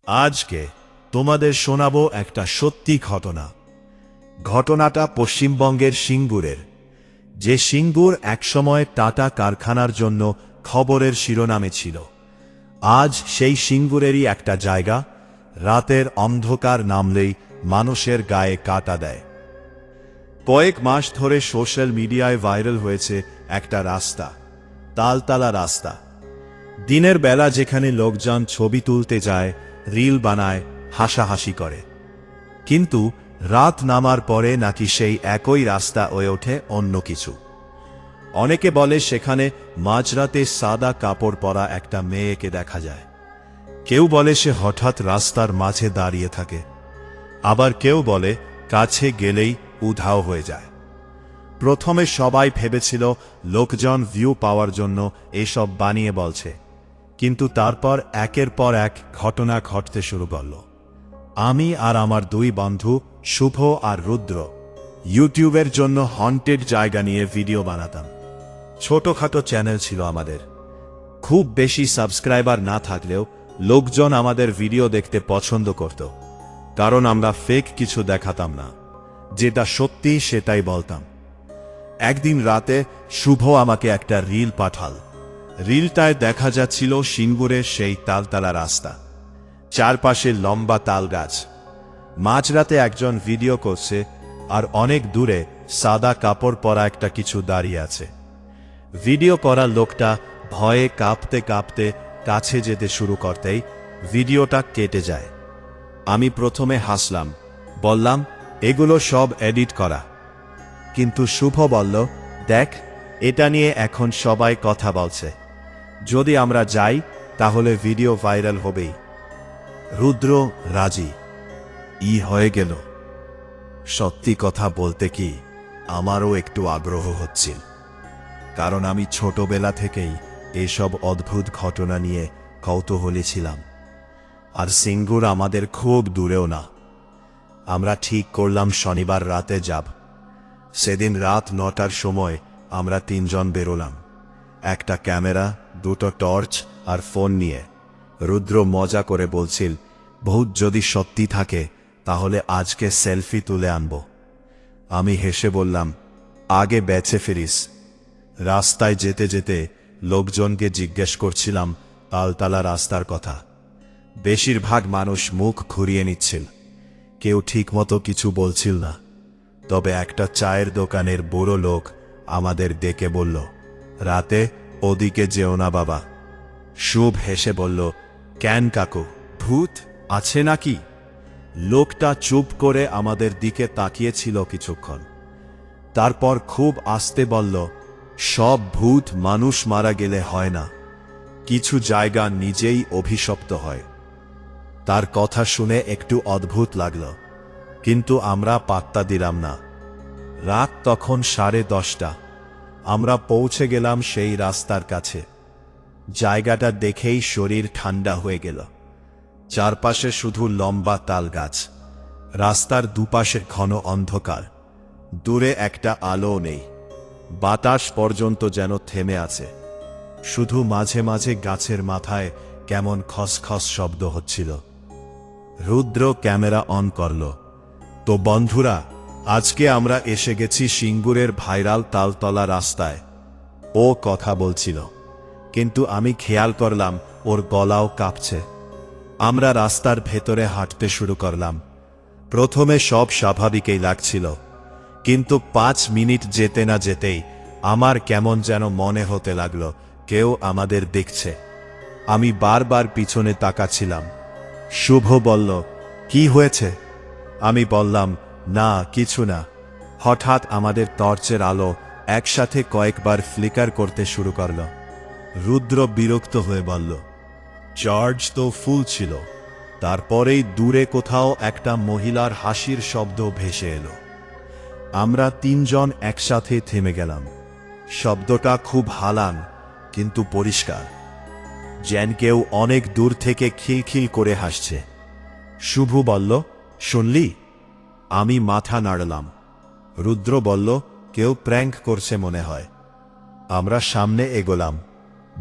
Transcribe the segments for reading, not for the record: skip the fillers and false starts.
আজকে তোমাদের শোনাবো একটা সত্যি ঘটনা। ঘটনাটা পশ্চিমবঙ্গের সিঙ্গুরের, যে সিঙ্গুর একসময় টাটা কারখানার জন্য খবরের শিরোনামে ছিল। আজ সেই সিঙ্গুরেরই একটা জায়গা, রাতের অন্ধকার নামলেই মানুষের গায়ে কাঁটা দেয়। কয়েক মাস ধরে সোশ্যাল মিডিয়ায় ভাইরাল হয়েছে একটা রাস্তা, তালতলা রাস্তা। দিনের বেলা যেখানে লোকজন ছবি তুলতে যায়, রিল বানায়, হাসাহাসি করে, কিন্তু রাত নামার পরে নাকি সেই একই রাস্তা হয়ে ওঠে অন্য কিছু। অনেকে বলে সেখানে মাঝরাতে সাদা কাপড় পরা একটা মেয়েকে দেখা যায়। কেউ বলে সে হঠাৎ রাস্তার মাঝে দাঁড়িয়ে থাকে, আবার কেউ বলে কাছে গেলেই উধাও হয়ে যায়। প্রথমে সবাই ভেবেছিল লোকজন ভিউ পাওয়ার জন্য এসব বানিয়ে বলছে, কিন্তু তারপর একের পর এক ঘটনা ঘটতে শুরু করল। আমি আর আমার দুই বন্ধু শুভ আর রুদ্র ইউটিউবের জন্য হন্টেড জায়গা নিয়ে ভিডিও বানাতাম। ছোটখাটো চ্যানেল ছিল আমাদের, খুব বেশি সাবস্ক্রাইবার না থাকলেও লোকজন আমাদের ভিডিও দেখতে পছন্দ করত, কারণ আমরা ফেক কিছু দেখাতাম না, যেটা সত্যি সেটাই বলতাম। একদিন রাতে শুভ আমাকে একটা রিল পাঠাল। রিলটায় দেখা যাচ্ছিল সিঙ্গুরের সেই তালতলা রাস্তা, চারপাশে লম্বা তাল গাছ, মাঝরাতে একজন ভিডিও করছে, আর অনেক দূরে সাদা কাপড় পরা একটা কিছু দাঁড়িয়ে আছে। ভিডিও করা লোকটা ভয়ে কাঁপতে কাঁপতে কাছে যেতে শুরু করতেই ভিডিওটা কেটে যায়। আমি প্রথমে হাসলাম, বললাম এগুলো সব এডিট করা। কিন্তু শুভ বলল, দেখ, এটা নিয়ে এখন সবাই কথা বলছে, যদি আমরা যাই তাহলে ভিডিও ভাইরাল হবেই। রুদ্র রাজি হয়ে গেল। সত্যি কথা বলতে কি, আমারও একটু আগ্রহ হচ্ছিল, কারণ আমি ছোটবেলা থেকেই এসব অদ্ভুত ঘটনা নিয়ে কৌতূহলী ছিলাম। আর সিঙ্গুর আমাদের খুব দূরেও না। আমরা ঠিক করলাম শনিবার রাতে যাব। সেদিন রাত 9টার সময় আমরা তিনজন বেরোলাম, একটা ক্যামেরা, দুটো টর্চ আর ফোন নিয়ে। রুদ্র মজা করে বলছিল, ভূত যদি সত্যি থাকে তাহলে আজকে সেলফি তুলে আনব। আমি হেসে বললাম, আগে বেঁচে ফিরিস। রাস্তায় যেতে যেতে লোকজনকে জিজ্ঞেস করছিলাম তালতলা রাস্তার কথা। বেশিরভাগ মানুষ মুখ ঘুরিয়ে নিচ্ছিল, কেউ ঠিকমতো কিছু বলছিল না। তবে একটা চায়ের দোকানের বুড়ো লোক আমাদের ডেকে বলল, রাতে ওদিকে যেও না বাবা। শুভ হেসে বলল, কেন কাকু, ভূত আছে নাকি? লোকটা চুপ করে আমাদের দিকে তাকিয়েছিল কিছুক্ষণ, তারপর খুব আস্তে বলল, সব ভূত মানুষ মারা গেলে হয় না, কিছু জায়গা নিজেই অভিশপ্ত হয়। তার কথা শুনে একটু অদ্ভুত লাগল, কিন্তু আমরা পাত্তা দিলাম না। রাত তখন 10:30। আমরা পৌঁছে গেলাম সেই রাস্তার কাছে। জায়গাটা দেখেই শরীর ঠান্ডা হয়ে গেল। চারপাশে শুধু লম্বা তাল গাছ, রাস্তার দুপাশে ঘন অন্ধকার, দূরে একটা আলো নেই। বাতাস পর্যন্ত যেন থেমে আছে, শুধু মাঝে মাঝে গাছের মাথায় কেমন খসখস শব্দ হচ্ছিল। রুদ্র ক্যামেরা অন করল। তো বন্ধুরা, আজকে আমরা এসে গেছি সিঙ্গুরের ভাইরাল তালতলা রাস্তায়। ও কথা বলছিল, কিন্তু আমি খেয়াল করলাম ওর গলাও কাঁপছে। আমরা রাস্তার ভেতরে হাঁটতে শুরু করলাম। প্রথমে সব স্বাভাবিকই লাগছিল, কিন্তু 5 মিনিট যেতে না যেতেই আমার কেমন যেন মনে হতে লাগলো কেউ আমাদের দেখছে। আমি বারবার পিছনে তাকাচ্ছিলাম। শুভ বলল, কি হয়েছে? আমি বললাম, না কিছু না। হঠাৎ আমাদের টর্চের আলো একসাথে কয়েকবার ফ্লিকার করতে শুরু করল। রুদ্র বিরক্ত হয়ে বলল, চার্জ তো ফুল ছিল। তারপরেই দূরে কোথাও একটা মহিলার হাসির শব্দ ভেসে এলো। আমরা তিনজন একসাথে থেমে গেলাম। শব্দটা খুব হালান, কিন্তু পরিষ্কার, যেন কেউ অনেক দূর থেকে খিলখিল করে হাসছে। শুভ বলল, শুনলি? আমি মাথা নাড়লাম। রুদ্র বলল, কেউ প্র্যাঙ্ক করছে মনে হয়। আমরা সামনে এগোলাম।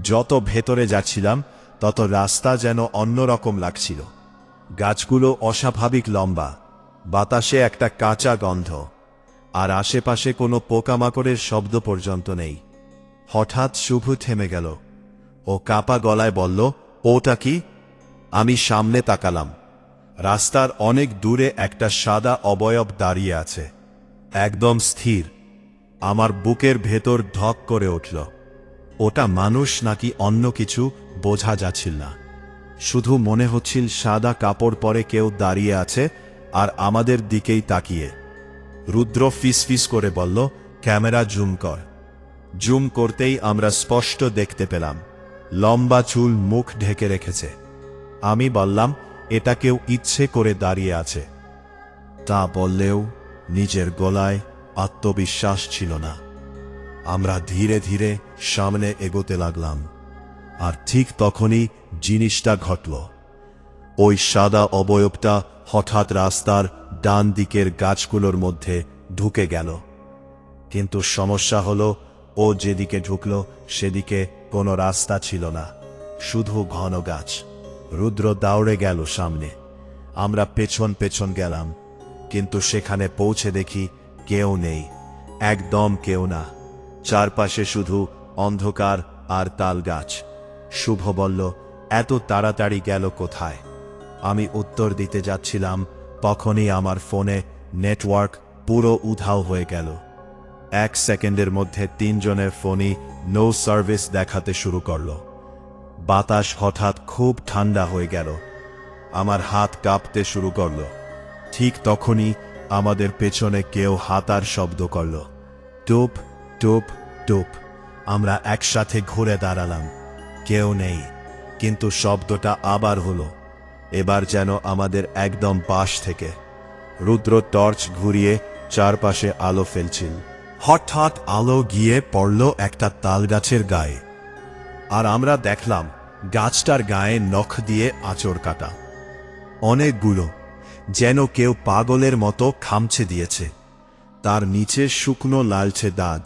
যত ভেতরে যাচ্ছিলাম তত রাস্তা যেন অন্যরকম লাগছিল। গাছগুলো অস্বাভাবিক লম্বা, বাতাসে একটা কাঁচা গন্ধ, আর আশেপাশে কোনো পোকামাকড়ের শব্দ পর্যন্ত নেই। হঠাৎ শুভ থেমে গেল। ও কাপা গলায় বলল, ওটা কি? আমি সামনে তাকালাম। রাস্তার অনেক দূরে একটা সাদা অবয়ব দাঁড়িয়ে আছে, একদম স্থির। আমার বুকের ভেতর ধক করে উঠল। ওটা মানুষ নাকি অন্য কিছু বোঝা যাচ্ছিল না, শুধু মনে হচ্ছিল সাদা কাপড় পরে কেউ দাঁড়িয়ে আছে আর আমাদের দিকেই তাকিয়ে। রুদ্র ফিসফিস করে বলল, ক্যামেরা জুম কর। জুম করতেই আমরা স্পষ্ট দেখতে পেলাম লম্বা চুল, মুখ ঢেকে রেখেছে। আমি বললাম, এটা কেউ ইচ্ছে করে দাঁড়িয়ে আছে। তা বললেও নিজের গলায় আত্মবিশ্বাস ছিল না। আমরা ধীরে ধীরে সামনে এগোতে লাগলাম, আর ঠিক তখনই জিনিসটা ঘটল। ওই সাদা অবয়বটা হঠাৎ রাস্তার ডান দিকের গাছগুলোর মধ্যে ঢুকে গেল। কিন্তু সমস্যা হলো, ও যেদিকে ঢুকল সেদিকে কোনো রাস্তা ছিল না, শুধু ঘন গাছ। রুদ্র দৌড়ে গেল সামনে, আমরা পেছন পেছন গেলাম, কিন্তু সেখানে পৌঁছে দেখি কেউ নেই, একদম কেউ না। চারপাশে শুধু অন্ধকার আর তাল গাছ। শুভ বলল, এত তাড়াতাড়ি গেল কোথায়? আমি উত্তর দিতে যাচ্ছিলাম, তখনই আমার ফোনে নেটওয়ার্ক পুরো উধাও হয়ে গেল। 1 সেকেন্ডের মধ্যে 3 জনের ফোনই নো সার্ভিস দেখাতে শুরু করল। বাতাস হঠাৎ খুব ঠান্ডা হয়ে গেল, আমার হাত কাঁপতে শুরু করল। ঠিক তখনই আমাদের পেছনে কেউ হাতার শব্দ করল, টুপ টুপ টুপ। আমরা একসাথে ঘুরে দাঁড়ালাম, কেউ নেই, কিন্তু শব্দটা আবার হলো, এবার যেন আমাদের একদম পাশ থেকে। রুদ্র টর্চ ঘুরিয়ে চারপাশে আলো ফেলছিল। হঠাৎ আলো গিয়ে পড়ল একটা তালগাছের গায়ে, আর আমরা দেখলাম গাছটার গায়ে নখ দিয়ে আঁচড় কাটা, অনেকগুলো, যেন কেউ পাগলের মতো খামচে দিয়েছে। তার নিচে শুকনো লালচে দাগ।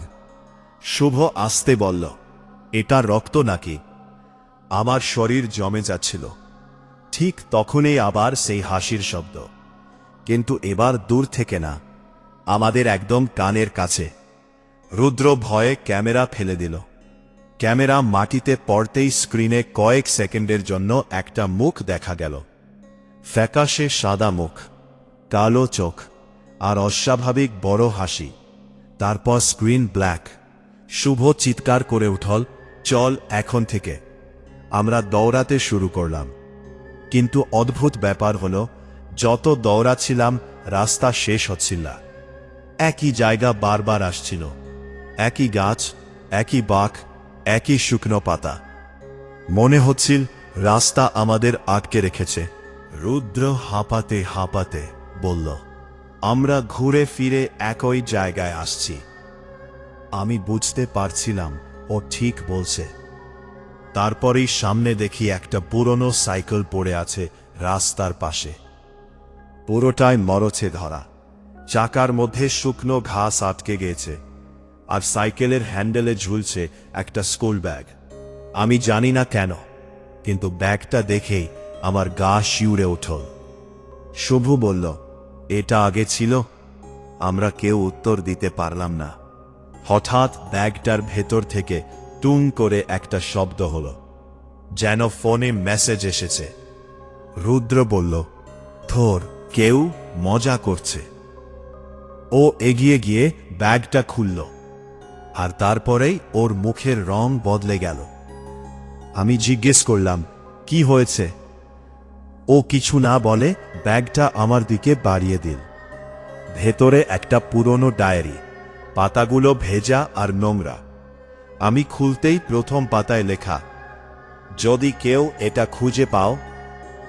শুভ আসতে বলল, এটা রক্ত নাকি? আমার শরীর জমে যাচ্ছিল। ঠিক তখনই আবার সেই হাসির শব্দ, কিন্তু এবার দূর থেকে না, আমাদের একদম কানের কাছে। রুদ্র ভয়ে ক্যামেরা ফেলে দিল। ক্যামেরা মাটিতে পড়তেই স্ক্রিনে কয়েক সেকেন্ডের জন্য একটা মুখ দেখা গেল, ফ্যাকাশে সাদা মুখ, কালো চোখ, আর অস্বাভাবিক বড় হাসি। তারপর স্ক্রিন ব্ল্যাক। শুভ চিৎকার করে উঠল, চল এখন থেকে। আমরা দৌড়াতে শুরু করলাম, কিন্তু অদ্ভুত ব্যাপার হলো, যত দৌড়াচ্ছিলাম রাস্তা শেষ হচ্ছিল না। একই জায়গা বারবার আসছিল, একই গাছ, একই বাঁক, একই শুকনো পাতা। মনে হচ্ছিল রাস্তা আমাদের আটকে রেখেছে। রুদ্র হাঁপাতে হাঁপাতে বলল, আমরা ঘুরে ফিরে একই জায়গায় আসছি। আমি বুঝতে পারছিলাম ও ঠিক বলছে। তারপরেই সামনে দেখি একটা পুরনো সাইকেল পড়ে আছে রাস্তার পাশে, পুরোটাই মরচে ধরা। চাকার মধ্যে শুকনো ঘাস আটকে গেছে, আর সাইকেলের হ্যান্ডেলে ঝুলছে একটা স্কুল ব্যাগ। আমি জানি না কেন, কিন্তু ব্যাগটা দেখেই আমার গা শিউরে উঠল। শুভ বলল, এটা আগে ছিল? আমরা কেউ উত্তর দিতে পারলাম না। হঠাৎ ব্যাগটার ভেতর থেকে টুং করে একটা শব্দ হলো, যেন ফোনে মেসেজ এসেছে। রুদ্র বলল, ধর, কেউ মজা করছে। ও এগিয়ে গিয়ে ব্যাগটা খুলল, আর তারপরেই ওর মুখের রং বদলে গেল। আমি জিজ্ঞেস করলাম, কি হয়েছে? ও কিছু না বলে ব্যাগটা আমার দিকে বাড়িয়ে দিল। ভেতরে একটা পুরনো ডায়েরি, পাতাগুলো ভেজা আর নোংরা। আমি খুলতেই প্রথম পাতায় লেখা, যদি কেউ এটা খুঁজে পাও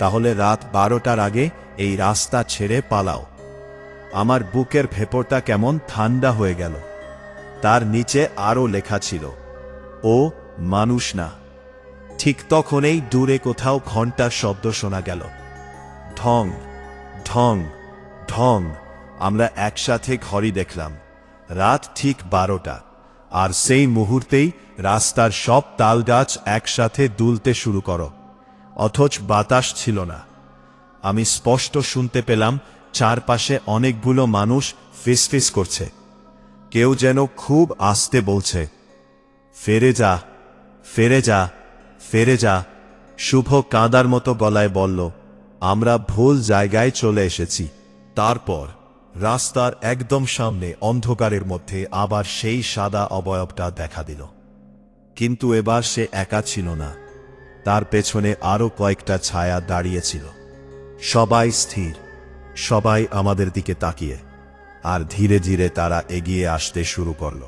তাহলে রাত 12টার আগে এই রাস্তা ছেড়ে পালাও। আমার বুকের ভেতরটা কেমন ঠান্ডা হয়ে গেল। তার নিচে আরও লেখা ছিল, ও মানুষ না। ঠিক তখনই দূরে কোথাও ঘণ্টার শব্দ শোনা গেল, ঢং ঢং ঢং। আমরা একসাথে ঘড়ি দেখলাম, রাত ঠিক 12টা, আর সেই মুহূর্তেই রাস্তার সব তালগাছ একসাথে দুলতে শুরু করো, অথচ বাতাস ছিল না। আমি স্পষ্ট শুনতে পেলাম চারপাশে অনেকগুলো মানুষ ফিসফিস করছে। কেউ যেন খুব আস্তে বলছে, ফেরে যা, ফেরে যা, ফেরে যা। শুভ কাঁদার মতো গলায় বলল, আমরা ভুল জায়গায় চলে এসেছি। তারপর রাস্তার একদম সামনে অন্ধকারের মধ্যে আবার সেই সাদা অবয়বটা দেখা দিল। কিন্তু এবার সে একা ছিল না, তার পেছনে আরো কয়েকটা ছায়া দাঁড়িয়েছিল। সবাই স্থির, সবাই আমাদের দিকে তাকিয়ে, আর ধীরে ধীরে তারা এগিয়ে আসতে শুরু করল।